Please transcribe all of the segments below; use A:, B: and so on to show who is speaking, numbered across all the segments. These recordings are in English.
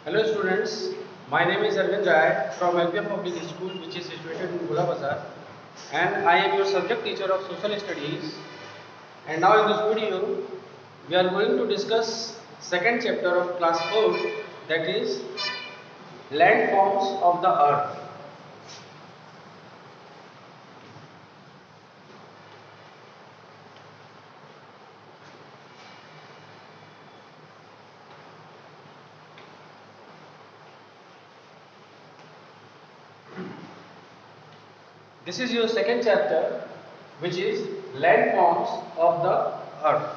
A: Hello students, my name is Arvind Rai from LPM Public School which is situated in Gula Bazar, and I am your subject teacher of social studies. And now in this video we are going to discuss second chapter of class 4, that is landforms of the earth. This is your second chapter, which is landforms of the earth.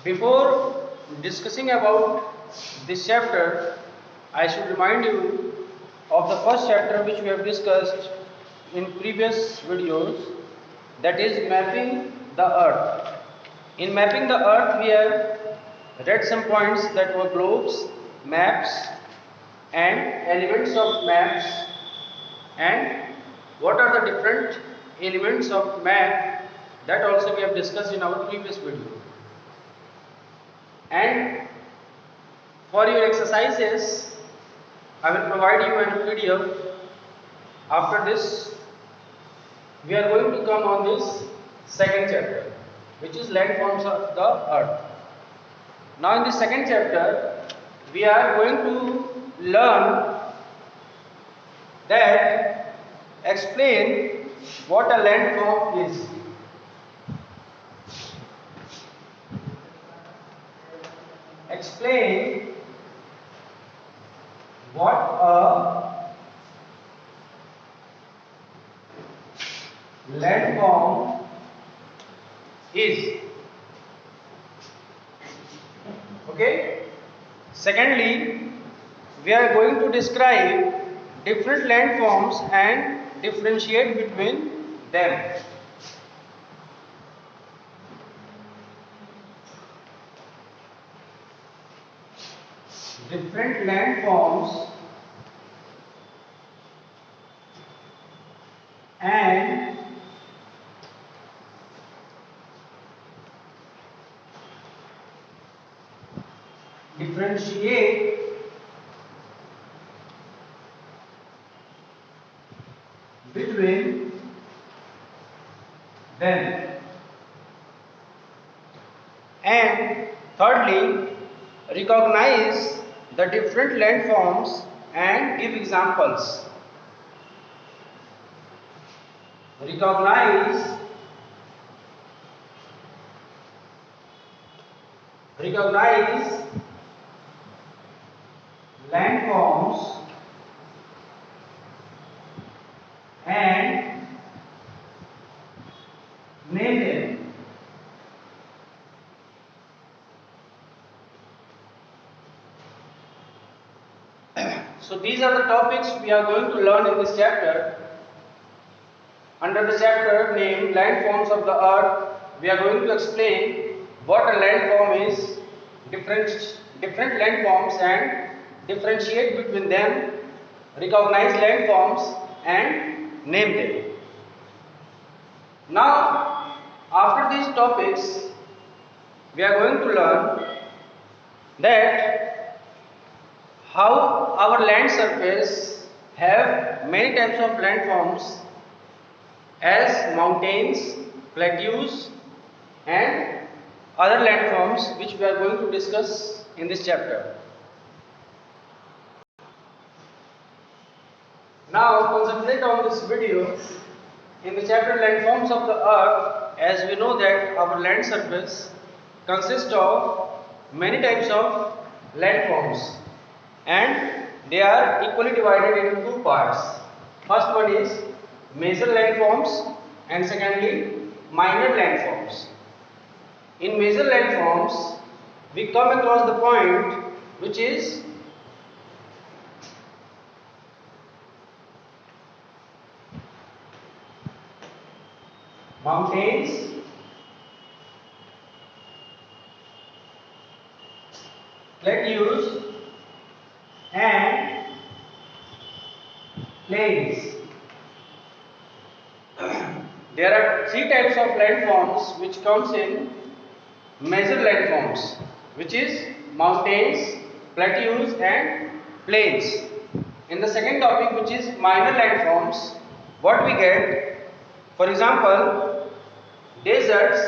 A: Before discussing about this chapter, I should remind you of the first chapter which we have discussed in previous videos, that is mapping the earth. In mapping the earth, we have read some points that were globes, maps, and elements of maps, and what are the different elements of map, that also we have discussed in our previous video. And for your exercises, I will provide you an PDF. After this, we are going to come on this second chapter, which is landforms of the earth. Now in the second chapter, we are going to learn that explain what a landform is. Explain what a landform is. Okay. Secondly, we are going to describe different landforms and differentiate between them. Different landforms and differentiate between them. And thirdly, recognize the different landforms and give examples. Recognize landforms and name them. So these are the topics we are going to learn in this chapter. Under the chapter named Landforms of the Earth, we are going to explain what a landform is, different landforms and differentiate between them, recognize landforms and name them. Now, after these topics, we are going to learn that how our land surface have many types of landforms as mountains, plateaus and other landforms, which we are going to discuss in this chapter. Now concentrate on this video. In the chapter landforms of the earth, as we know that our land surface consists of many types of landforms and they are equally divided into two parts. First one is major landforms and secondly minor landforms. In major landforms, we come across the point which is mountains, plateaus and plains. There are three types of landforms which comes in major landforms, which is mountains, plateaus and plains. In the second topic, which is minor landforms, what we get, for example, deserts,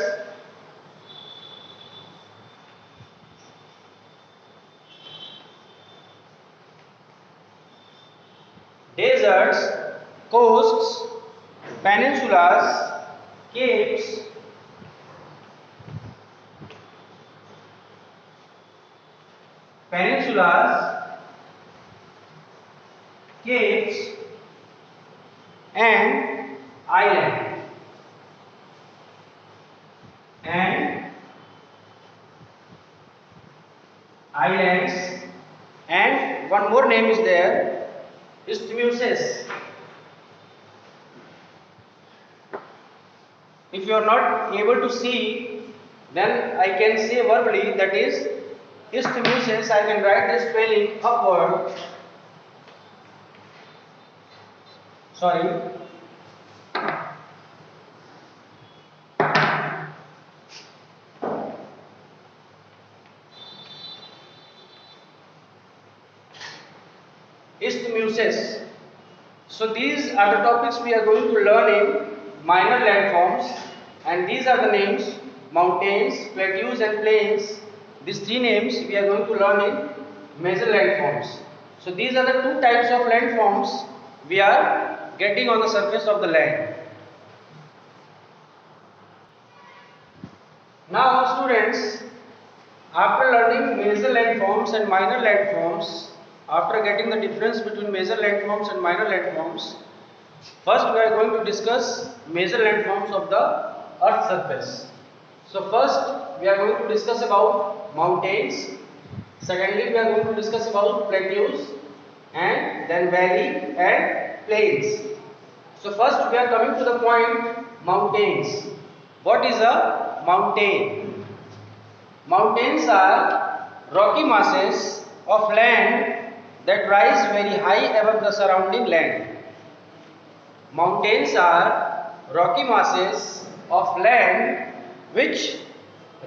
A: coasts, peninsulas, capes, capes and island and islands, and one more name is there, isthmuses. If you are not able to see, then I can say verbally, that is isthmuses. I can write the spelling upward. Sorry. Isthmuses. So these are the topics we are going to learn in minor landforms, and these are the names: mountains, plateaus and plains. These three names we are going to learn in major landforms. So these are the two types of landforms we are getting on the surface of the land. Now students, after learning major landforms and minor landforms, after getting the difference between major landforms and minor landforms, first we are going to discuss major landforms of the earth surface. So first we are going to discuss about mountains, secondly we are going to discuss about plateaus, and then valley and plains. So first we are coming to the point mountains. What is a mountain? Mountains are rocky masses of land that rise very high above the surrounding land. Mountains are rocky masses of land which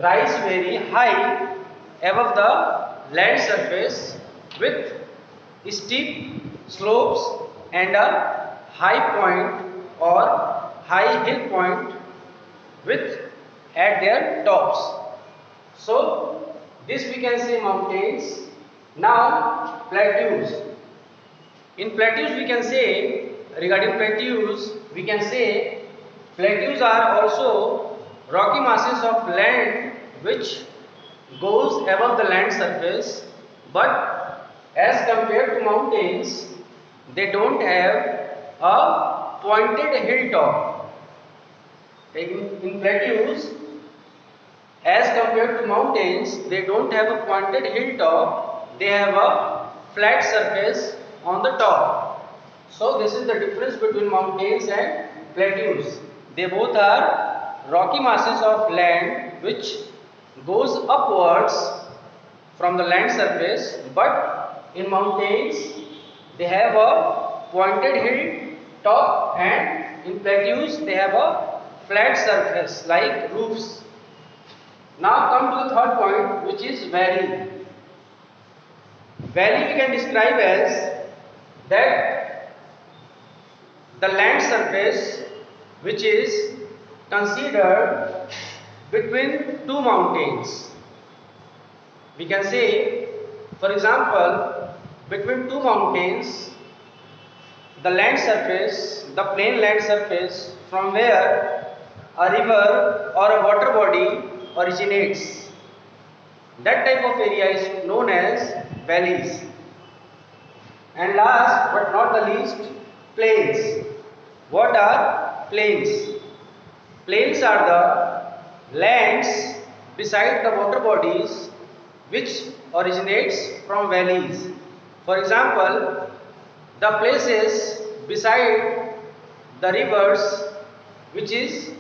A: rise very high above the land surface with steep slopes and a high point or high hill point with at their tops. So this we can say mountains. Now plateaus. In plateaus we can say, regarding plateaus we can say, plateaus are also rocky masses of land which goes above the land surface, but as compared to mountains they don't have a pointed hilltop. In plateaus, as compared to mountains, they don't have a pointed hilltop, they have a flat surface on the top. So this is the difference between mountains and plateaus. They both are rocky masses of land which goes upwards from the land surface, but in mountains they have a pointed hill top, and in plateaus they have a flat surface like roofs. Now come to the third point, which is valley. Valley we can describe as that the land surface which is considered between two mountains. We can say, for example, between two mountains, the land surface, the plain land surface from where a river or a water body originates. That type of area is known as valleys. And last but not the least, plains. What are plains? Plains are the lands beside the water bodies which originates from valleys. For example, the places beside the rivers which is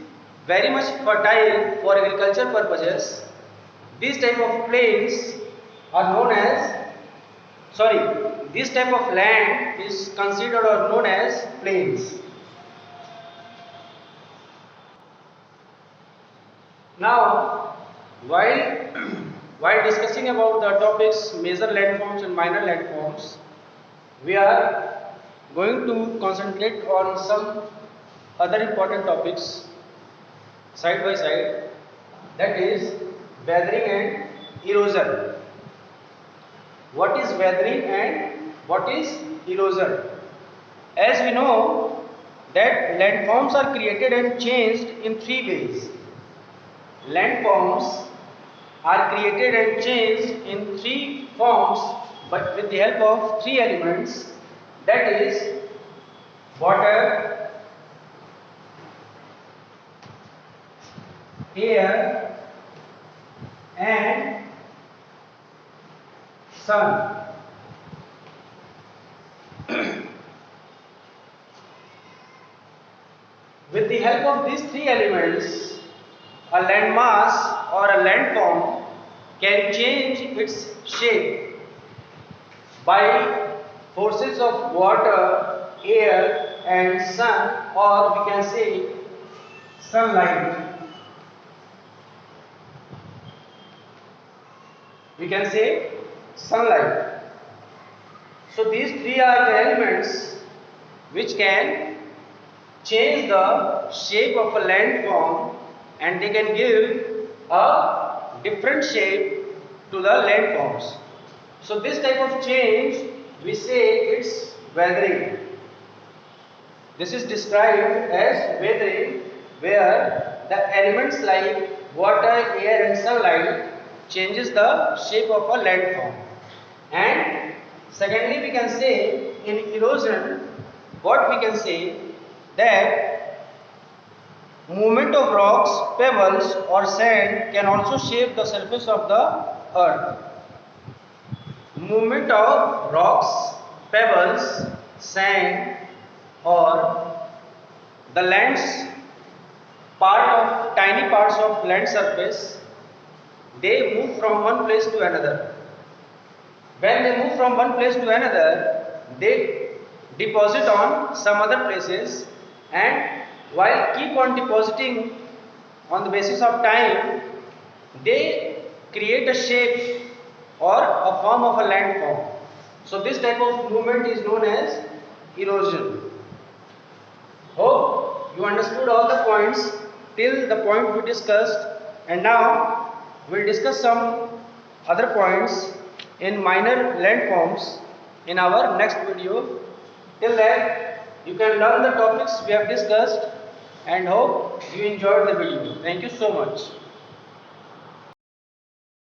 A: very much fertile for agriculture purposes, these type of plains are known as, this type of land is considered or known as plains. Now, while while discussing about the topics major landforms and minor landforms, we are going to concentrate on some other important topics side by side, that is weathering and erosion. What is weathering and what is erosion? As we know that landforms are created and changed in three ways. Landforms are created and changed in three forms but with the help of three elements, that is water, air and sun. With the help of these three elements, a landmass or a landform can change its shape by forces of water, air and sun, or we can say sunlight. We can say sunlight. So these three are the elements which can change the shape of a landform and they can give a different shape to the landforms. So this type of change we say it's weathering. This is described as weathering, where the elements like water, air and sunlight changes the shape of a landform. And secondly, we can say in erosion, what we can say that movement of rocks, pebbles or sand can also shape the surface of the earth. Movement of rocks, pebbles, sand or the land's tiny parts of land surface, they move from one place to another. When they move from one place to another, they deposit on some other places, and while keep on depositing on the basis of time, they create a shape or a form of a landform. So this type of movement is known as erosion. Hope you understood all the points till the point we discussed, and now we'll discuss some other points in minor landforms in our next video. Till then, you can learn the topics we have discussed and hope you enjoyed the video. Thank you so much.